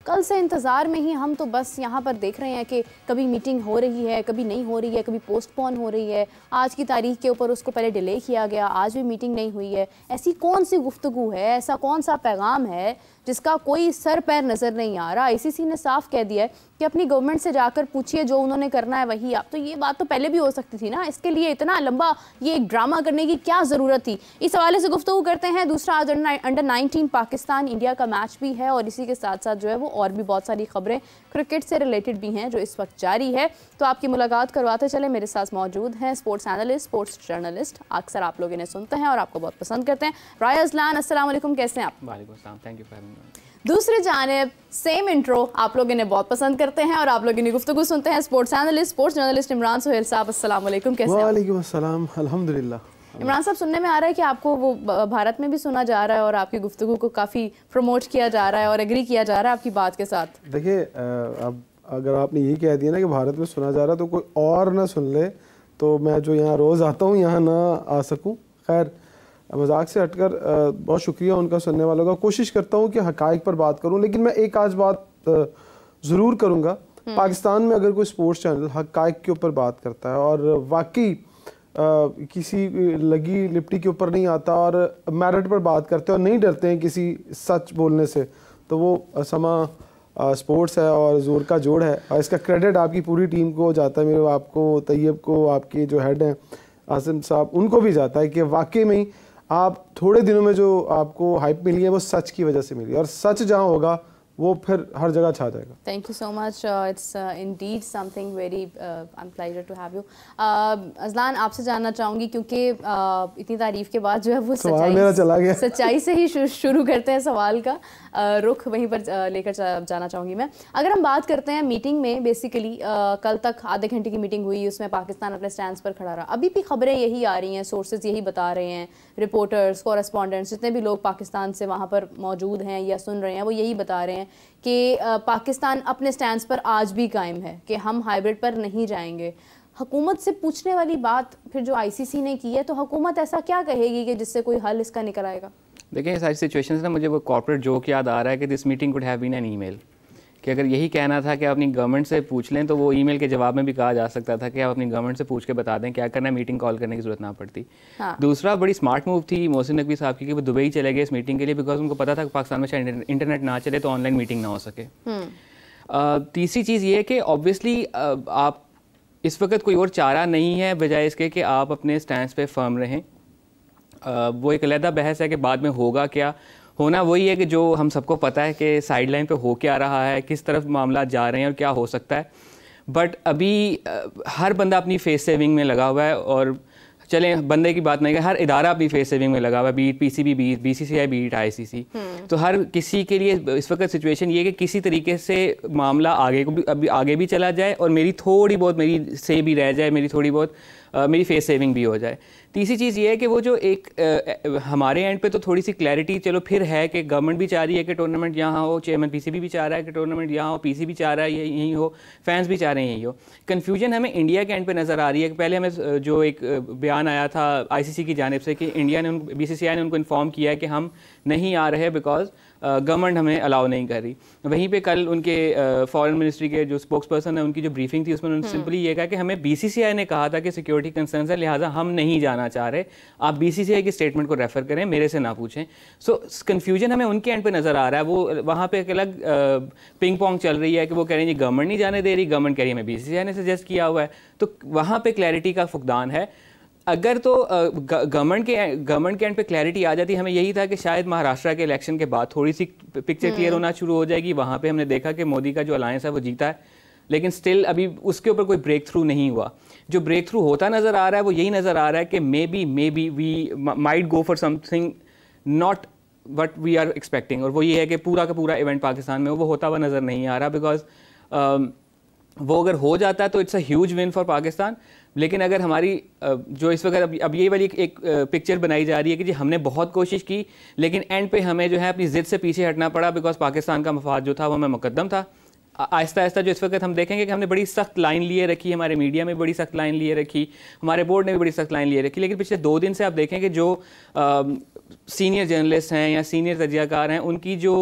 कल से इंतज़ार में ही हम तो बस यहाँ पर देख रहे हैं कि कभी मीटिंग हो रही है, कभी नहीं हो रही है, कभी पोस्टपोन हो रही है। आज की तारीख के ऊपर उसको पहले डिले किया गया, आज भी मीटिंग नहीं हुई है। ऐसी कौन सी गुफ्तगू है, ऐसा कौन सा पैगाम है जिसका कोई सर पैर नज़र नहीं आ रहा। आईसीसी ने साफ कह दिया है कि अपनी गवर्नमेंट से जाकर पूछिए, जो उन्होंने करना है वही आप। तो ये बात तो पहले भी हो सकती थी ना, इसके लिए इतना लंबा ये एक ड्रामा करने की क्या ज़रूरत थी। इस हवाले से गुफ्तगू करते हैं। दूसरा, आज अंडर 19 पाकिस्तान इंडिया का मैच भी है और इसी के साथ साथ जो है वो और भी बहुत सारी खबरें क्रिकेट से रिलेटेड भी हैं जो इस वक्त जारी है। तो आपकी मुलाकात करवाते चले, मेरे साथ मौजूद हैं स्पोर्ट्स एनालिस्ट, स्पोर्ट्स जर्नलिस्ट, अक्सर आप लोग इन्हें सुनते हैं और आपको बहुत पसंद करते हैं, राया अजलान। अस्सलाम वालेकुम, कैसे हैं आप? वालेकुम अस्सलाम, thank you for having me. दूसरी जानिब सेम इंट्रो आप लोग इन्हें बहुत पसंद करते हैं और आप लोग इन्हें गुफ्तगू सुनते हैं, sports analyst, sports journalist Imran Suhail साहब। अस्सलाम वालेकुम, कैसे हैं? वालेकुम अस्सलाम, अल्हम्दुलिल्लाह। इमरान साहब, सुनने में आ रहा है कि आपको वो भारत में भी सुना जा रहा है और आपकी गुफ्तगू को काफ़ी प्रमोट किया जा रहा है और एग्री किया जा रहा है आपकी बात के साथ। देखिए, अब अगर आपने यही कह दिया ना कि भारत में सुना जा रहा है तो कोई और ना सुन ले तो मैं जो यहाँ रोज़ आता हूँ यहाँ ना आ सकूँ। खैर, मजाक से हटकर बहुत शुक्रिया उनका, सुनने वालों का। कोशिश करता हूँ कि हकाइक पर बात करूँ, लेकिन मैं एक आज बात ज़रूर करूँगा। पाकिस्तान में अगर कोई स्पोर्ट्स चैनल हकाइक के ऊपर बात करता है और वाकई किसी लगी लिपटी के ऊपर नहीं आता और मेरिट पर बात करते हैं और नहीं डरते हैं किसी सच बोलने से, तो वो समा स्पोर्ट्स है और जोर का जोड़ है। और इसका क्रेडिट आपकी पूरी टीम को जाता है, मेरे आपको, तैयब को, आपके जो हेड हैं आसिम साहब, उनको भी जाता है कि वाकई में ही आप थोड़े दिनों में जो आपको हाइप मिली है वो सच की वजह से मिली है और सच जहाँ होगा वो फिर हर जगह छा जाएगा। Thank you so much, it's indeed something very I am pleasure to have you. Ajlan, आपसे जानना चाहूँगी क्योंकि इतनी तारीफ के बाद जो है वो सच्चाई से ही शुरू करते हैं सवाल का रुख, वहीं पर लेकर जाना चाहूँगी मैं। अगर हम बात करते हैं मीटिंग में, बेसिकली कल तक आधे घंटे की मीटिंग हुई, उसमें पाकिस्तान अपने स्टैंड पर खड़ा रहा। अभी भी खबरें यही आ रही हैं, सोर्सेज यही बता रहे हैं, रिपोर्टर्स, कॉरेस्पॉन्डेंट्स, जितने भी लोग पाकिस्तान से वहाँ पर मौजूद हैं या सुन रहे हैं, वो यही बता रहे हैं कि पाकिस्तान अपने स्टैंड पर आज भी कायम है कि हम हाइब्रिड पर नहीं जाएंगे। हुकूमत से पूछने वाली बात फिर जो आईसीसी ने की है, तो हुकूमत ऐसा क्या कहेगी कि जिससे कोई हल इसका निकल आएगा? देखिए, सारी सिचुएशंस ना, मुझे वो कॉर्पोरेट जोक याद आ रहा है कि this meeting could have been an email, कि अगर यही कहना था कि आप अपनी गवर्नमेंट से पूछ लें तो वो ईमेल के जवाब में भी कहा जा सकता था कि आप अपनी गवर्नमेंट से पूछ के बता दें, क्या करना है, मीटिंग कॉल करने की जरूरत ना पड़ती। हाँ। दूसरा, बड़ी स्मार्ट मूव थी मोहसिन नकवी साहब की कि वो दुबई चले गए इस मीटिंग के लिए, बिकॉज उनको पता था कि पाकिस्तान में शायद इंटरनेट ना चले तो ऑनलाइन मीटिंग ना हो सके। तीसरी चीज़ ये है कि ऑब्वियसली आप इस वक्त कोई और चारा नहीं है बजाय इसके कि आप अपने स्टैंड पे फर्म रहें। वो एक अलहदा बहस है कि बाद में होगा क्या। होना वही है कि जो हम सबको पता है कि साइड लाइन पे हो क्या रहा है, किस तरफ मामला जा रहे हैं और क्या हो सकता है। बट अभी हर बंदा अपनी फेस सेविंग में लगा हुआ है, और चलें बंदे की बात नहीं है, हर इदारा अपनी फेस सेविंग में लगा हुआ है, beat PCB, BCCI, beat ICC. तो हर किसी के लिए इस वक्त सिचुएशन ये है कि किसी तरीके से मामला आगे भी चला जाए और मेरी थोड़ी बहुत, मेरी से भी रह जाए, मेरी थोड़ी बहुत मेरी फेस सेविंग भी हो जाए। तीसरी चीज़ ये है कि वो जो एक हमारे एंड पे तो थोड़ी सी क्लैरिटी चलो फिर है कि गवर्नमेंट भी चाह रही है कि टूर्नामेंट यहाँ हो, चेयरमैन पीसीबी भी चाह रहा है कि टूर्नामेंट यहाँ हो, पीसीबी चाह रहा है यहीं हो, फैंस भी चाह रहे हैं यही हो। कन्फ्यूजन हमें इंडिया के एंड पे नज़र आ रही है कि पहले हमें जो एक बयान आया था आईसीसी की जानिब से कि इंडिया ने बीसीसीआई ने उनको इन्फॉर्म किया है कि हम नहीं आ रहे बिकॉज गवर्नमेंट हमें अलाउ नहीं कर रही। वहीं पे कल उनके फॉरेन मिनिस्ट्री के जो स्पोक्स पर्सन है उनकी जो ब्रीफिंग थी उसमें उन्होंने सिंपली ये कहा कि हमें बीसीसीआई ने कहा था कि सिक्योरिटी कंसर्न्स है, लिहाजा हम नहीं जाना चाह रहे, आप बीसीसीआई की स्टेटमेंट को रेफर करें, मेरे से ना पूछें। सो कन्फ्यूजन हमें उनके एंड पे नज़र आ रहा है। वो वहाँ पे एक अलग पिंग पोंग चल रही है कि वो कह रहे हैं गवर्नमेंट नहीं जाने दे रही, गवर्नमेंट कह रही है हमें बीसीसीआई ने सजेस्ट किया हुआ है। तो वहाँ पे क्लैरिटी का फुकदान है। अगर तो गवर्नमेंट के एंड पे क्लैरिटी आ जाती, हमें यही था कि शायद महाराष्ट्र के इलेक्शन के बाद थोड़ी सी पिक्चर क्लियर होना शुरू हो जाएगी। वहाँ पे हमने देखा कि मोदी का जो अलायंस है वो जीता है, लेकिन स्टिल अभी उसके ऊपर कोई ब्रेक थ्रू नहीं हुआ। जो ब्रेक थ्रू होता नज़र आ रहा है वो यही नज़र आ रहा है कि maybe we might go for something not what we are expecting, और वो ये है कि पूरा का पूरा इवेंट पाकिस्तान में वो होता हुआ नज़र नहीं आ रहा, बिकॉज वो अगर हो जाता है तो it's a huge win for Pakistan. लेकिन अगर हमारी जो इस वक्त अब ये वाली एक पिक्चर बनाई जा रही है कि जी हमने बहुत कोशिश की लेकिन एंड पे हमें जो है अपनी ज़िद से पीछे हटना पड़ा बिकॉज पाकिस्तान का मफाद जो था वो हमें मुकद्दम था। आहिस्ता आहिस्ता जो इस वक्त हम देखेंगे कि हमने बड़ी सख्त लाइन लिए रखी, हमारे मीडिया में बड़ी सख्त लाइन लिए रखी, हमारे बोर्ड ने भी बड़ी सख्त लाइन लिए रखी, लेकिन पिछले 2 दिन से आप देखें कि जो सीनियर जर्नलिस्ट हैं या सीनियर तजियाकार हैं उनकी जो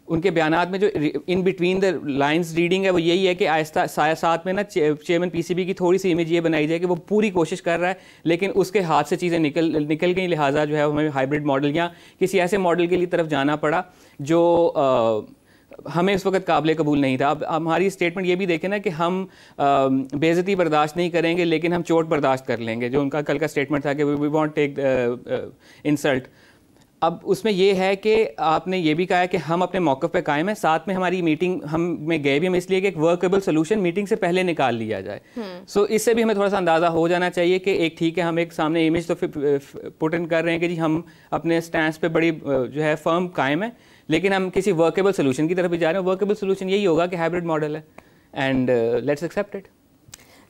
उनके बयानात में जो in between the lines reading है वो यही है कि आहिस्ता साथ में ना चेयरमैन पीसीबी की थोड़ी सी इमेज ये बनाई जाए कि वो पूरी कोशिश कर रहा है लेकिन उसके हाथ से चीज़ें निकल गई, लिहाजा जो है हमें हाइब्रिड मॉडल या किसी ऐसे मॉडल के लिए तरफ जाना पड़ा जो हमें इस वक्त काबिल कबूल नहीं था। अब हमारी स्टेटमेंट ये भी देखें ना कि हम बेइज्जती बर्दाश्त नहीं करेंगे लेकिन हम चोट बर्दाश्त कर लेंगे, जो उनका कल का स्टेटमेंट था कि वी वॉन्ट टेक इंसल्ट। अब उसमें ये है कि आपने ये भी कहा है कि हम अपने मौक़िफ़ पे कायम है, साथ में हमारी मीटिंग हम में गए भी हम इसलिए कि एक वर्केबल सोल्यूशन मीटिंग से पहले निकाल लिया जाए। सो इससे भी हमें थोड़ा सा अंदाज़ा हो जाना चाहिए कि एक ठीक है हम एक सामने इमेज तो पुट इन कर रहे हैं कि जी हम अपने स्टैंड पे बड़ी जो है फर्म कायम है लेकिन हम किसी वर्केबल सोल्यूशन की तरफ भी जा रहे हैं। वर्केबल सोल्यूशन यही होगा कि हाइब्रिड मॉडल है एंड लेट्स एक्सेप्ट इट।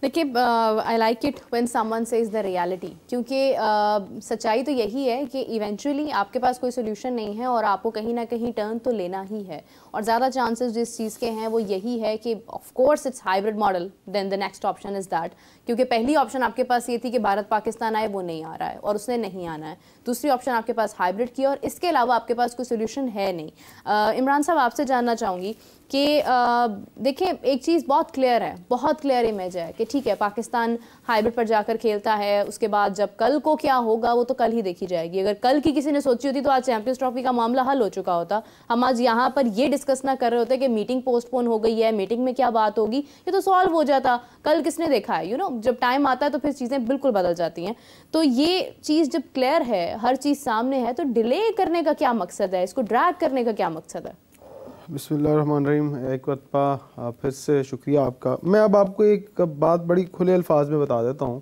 देखिए, I like it when someone says the reality, क्योंकि सच्चाई तो यही है कि इवेंचुअली आपके पास कोई सोल्यूशन नहीं है और आपको कहीं ना कहीं टर्न तो लेना ही है, और ज़्यादा चांसेस जिस चीज़ के हैं वो यही है कि of course it's hybrid model, then the next option is that, क्योंकि पहली ऑप्शन आपके पास ये थी कि भारत पाकिस्तान आए, वो नहीं आ रहा है और उसने नहीं आना है। दूसरी ऑप्शन आपके पास हाइब्रिड की, और इसके अलावा आपके पास कोई सोल्यूशन है नहीं। इमरान साहब, आपसे जानना चाहूँगी कि देखिए, एक चीज़ बहुत क्लियर है, बहुत क्लियर इमेज है कि ठीक है पाकिस्तान हाइब्रिड पर जाकर खेलता है, उसके बाद जब कल को क्या होगा वो तो कल ही देखी जाएगी। अगर कल की किसी ने सोची होती तो आज चैंपियंस ट्रॉफी का मामला हल हो चुका होता। हम आज यहाँ पर ये डिस्कस ना कर रहे होते कि मीटिंग पोस्टपोन हो गई है, मीटिंग में क्या बात होगी, ये तो सॉल्व हो जाता। कल किसने देखा है, यू नो, जब टाइम आता है तो फिर चीज़ें बिल्कुल बदल जाती हैं। तो ये चीज़ जब क्लियर है, हर चीज़ सामने है, तो डिले करने का क्या मकसद है, इसको ड्रैग करने का क्या मकसद है? बिस्मिल्लाहिर्रहमानिर्रहीम। एक बार फिर से शुक्रिया आपका। मैं अब आपको एक बात बड़ी खुले अल्फाज में बता देता हूँ,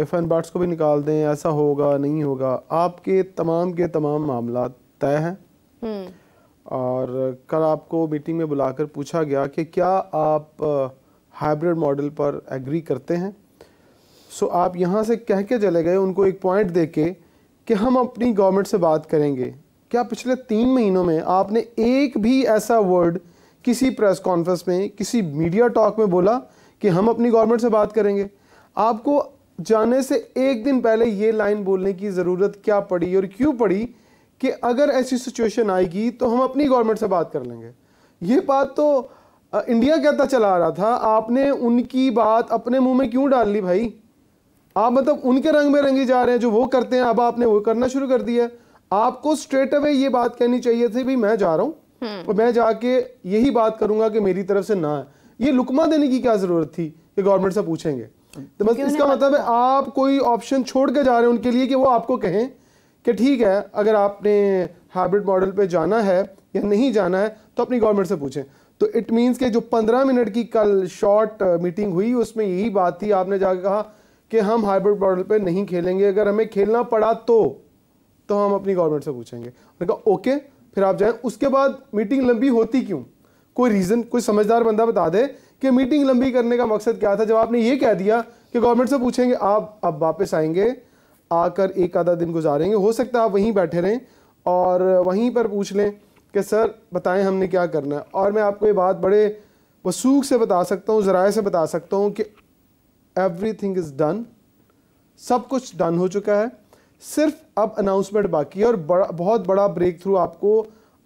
इफ़ एंड बट्स को भी निकाल दें, ऐसा होगा नहीं होगा, आपके तमाम मामला तय हैं। और कल आपको मीटिंग में बुलाकर पूछा गया कि क्या आप हाइब्रिड मॉडल पर एग्री करते हैं। सो आप यहाँ से कह के चले गए उनको एक पॉइंट दे के कि हम अपनी गवर्नमेंट से बात करेंगे। क्या पिछले 3 महीनों में आपने एक भी ऐसा वर्ड किसी प्रेस कॉन्फ्रेंस में, किसी मीडिया टॉक में बोला कि हम अपनी गवर्नमेंट से बात करेंगे? आपको जाने से एक दिन पहले ये लाइन बोलने की ज़रूरत क्या पड़ी और क्यों पड़ी कि अगर ऐसी सिचुएशन आएगी तो हम अपनी गवर्नमेंट से बात कर लेंगे? ये बात तो इंडिया कहता चला आ रहा था, आपने उनकी बात अपने मुंह में क्यों डाल ली भाई? आप मतलब उनके रंग में रंगी जा रहे हैं, जो वो करते हैं अब आपने वो करना शुरू कर दिया। आपको स्ट्रेट अवे ये बात कहनी चाहिए थी, भाई मैं जा रहा हूँ और मैं जाके यही बात करूंगा कि मेरी तरफ से ना है। ये लुकमा देने की क्या जरूरत थी कि गवर्नमेंट से पूछेंगे? तो बस इसका मतलब है आप कोई ऑप्शन छोड़ के जा रहे हैं उनके लिए कि वो आपको कहें कि ठीक है अगर आपने हाइब्रिड मॉडल पे जाना है या नहीं जाना है तो अपनी गवर्नमेंट से पूछें। तो इट मीन्स के जो 15 मिनट की कल शॉर्ट मीटिंग हुई उसमें यही बात थी, आपने जाकर कहा कि हम हाइब्रिड मॉडल पे नहीं खेलेंगे, अगर हमें खेलना पड़ा तो हम अपनी गवर्नमेंट से पूछेंगे। मैंने कहा ओके, फिर आप जाएं। उसके बाद मीटिंग लंबी होती क्यों? कोई रीज़न, कोई समझदार बंदा बता दे कि मीटिंग लंबी करने का मकसद क्या था। जब आपने ये कह दिया कि गवर्नमेंट से पूछेंगे, आप अब वापस आएंगे, आकर एक आधा दिन गुजारेंगे, हो सकता है आप वहीं बैठे रहें और वहीं पर पूछ लें कि सर बताएं हमने क्या करना है। और मैं आपको ये बात बड़े वसूख से बता सकता हूँ, ज़राए से बता सकता हूँ कि एवरीथिंग इज़ डन, सब कुछ डन हो चुका है, सिर्फ अब अनाउंसमेंट बाकी है। और बहुत बड़ा ब्रेक थ्रू आपको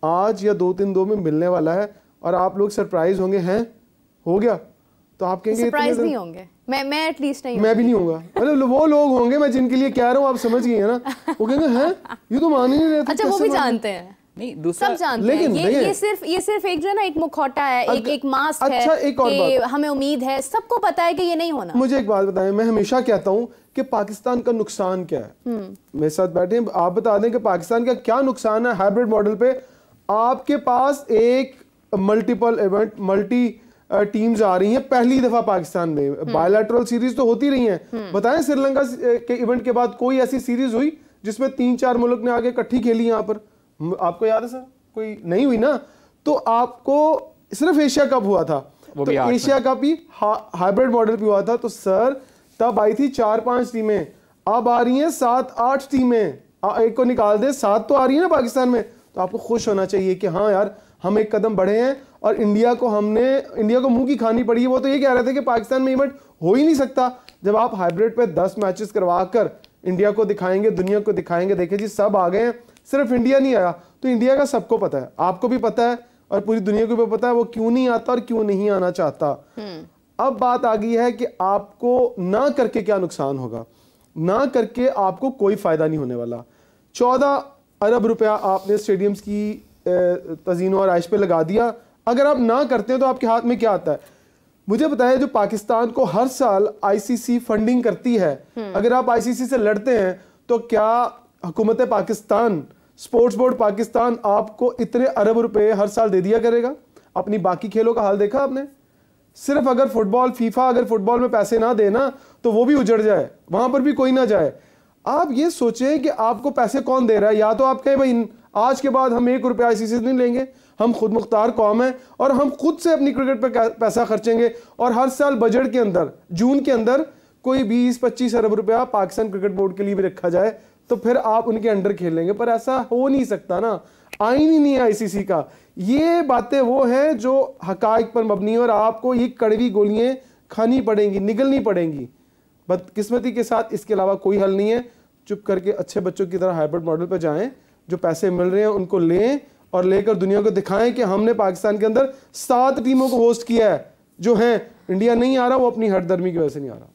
आज या 2-3 में मिलने वाला है और आप लोग सरप्राइज होंगे, हैं हो गया तो आप कहेंगे सरप्राइज नहीं होंगे। मैं एटलीस्ट नहीं, मैं भी नहीं होऊंगा, मतलब वो लोग होंगे मैं जिनके लिए कह रहा हूँ, आप समझ गए ना, वो कहेंगे हैं ये तो मान ही नहीं रहे थे। अच्छा, वो भी जानते हैं, नहीं दूसरा सब जानते हैं। ये सिर्फ एक जो है ना, एक मुखौटा है, एक मास्क है। अच्छा, एक और कि बात, हमें उम्मीद है, सबको पता है कि ये नहीं होना। मुझे एक बात बताएं, मैं हमेशा कहता हूँ कि पाकिस्तान का नुकसान क्या है। मेरे साथ बैठे हैं, आप बता दें कि पाकिस्तान का क्या नुकसान है हाइब्रिड मॉडल पे। आपके पास एक मल्टीपल इवेंट, मल्टी टीम्स आ रही हैं पहली दफा पाकिस्तान में। बायलैटरल सीरीज तो होती रही हैं, बताएं श्रीलंका के इवेंट के बाद कोई ऐसी सीरीज हुई जिसमें 3-4 मुल्क ने आगे इकट्ठी खेली? यहाँ पर आपको याद है सर? कोई नहीं हुई ना। तो आपको सिर्फ एशिया कप हुआ था, तो एशिया कप ही हाइब्रिड मॉडल पे हुआ था। तो सर तब आई थी 4-5 टीमें, अब आ रही हैं 7-8 टीमें। एक को निकाल दे, 7 तो आ रही है ना पाकिस्तान में। तो आपको खुश होना चाहिए कि हाँ यार हम एक कदम बढ़े हैं। और इंडिया को मुंह की खानी पड़ी है। वो तो ये कह रहे थे कि पाकिस्तान में इवेंट हो ही नहीं सकता। जब आप हाइब्रिड पे 10 मैचेस करवा कर इंडिया को दिखाएंगे, दुनिया को दिखाएंगे, देखे जी सब आ गए हैं, सिर्फ इंडिया नहीं आया, तो इंडिया का सबको पता है, आपको भी पता है और पूरी दुनिया को भी पता है वो क्यों नहीं आता और क्यों नहीं आना चाहता। अब बात आ गई है कि आपको ना करके क्या नुकसान होगा। ना करके आपको कोई फायदा नहीं होने वाला। 14 अरब रुपया आपने स्टेडियम्स की तज़ीनो और आइश पे लगा दिया। अगर आप ना करते हैं तो आपके हाथ में क्या आता है? मुझे बताया, जो पाकिस्तान को हर साल आईसीसी फंडिंग करती है, अगर आप आईसीसी से लड़ते हैं तो क्या हुकूमत पाकिस्तान, स्पोर्ट्स बोर्ड पाकिस्तान आपको इतने अरब रुपए हर साल दे दिया करेगा? अपनी बाकी खेलों का हाल देखा आपने? सिर्फ अगर फुटबॉल, फीफा अगर फुटबॉल में पैसे ना देना तो वो भी उजड़ जाए, वहां पर भी कोई ना जाए। आप ये सोचें कि आपको पैसे कौन दे रहा है। या तो आप कहें भाई आज के बाद हम 1 रुपया आईसीसी से नहीं लेंगे, हम खुद मुख्तार कौम है और हम खुद से अपनी क्रिकेट पर पैसा खर्चेंगे और हर साल बजट के अंदर जून के अंदर कोई 20-25 अरब रुपया पाकिस्तान क्रिकेट बोर्ड के लिए भी रखा जाए, तो फिर आप उनके अंडर खेलेंगे। पर ऐसा हो नहीं सकता ना, आईन ही नहीं है आईसीसी का। ये बातें वो हैं जो हकाइक पर मबनी है और आपको ये कड़वी गोलियां खानी पड़ेंगी, निगलनी पड़ेंगी। बदकिस्मती के साथ इसके अलावा कोई हल नहीं है। चुप करके अच्छे बच्चों की तरह हाइब्रिड मॉडल पर जाएं, जो पैसे मिल रहे हैं उनको लें और लेकर दुनिया को दिखाएं कि हमने पाकिस्तान के अंदर 7 टीमों को होस्ट किया है। जो हैं, इंडिया नहीं आ रहा, वो अपनी हठधर्मी की वजह से नहीं आ रहा।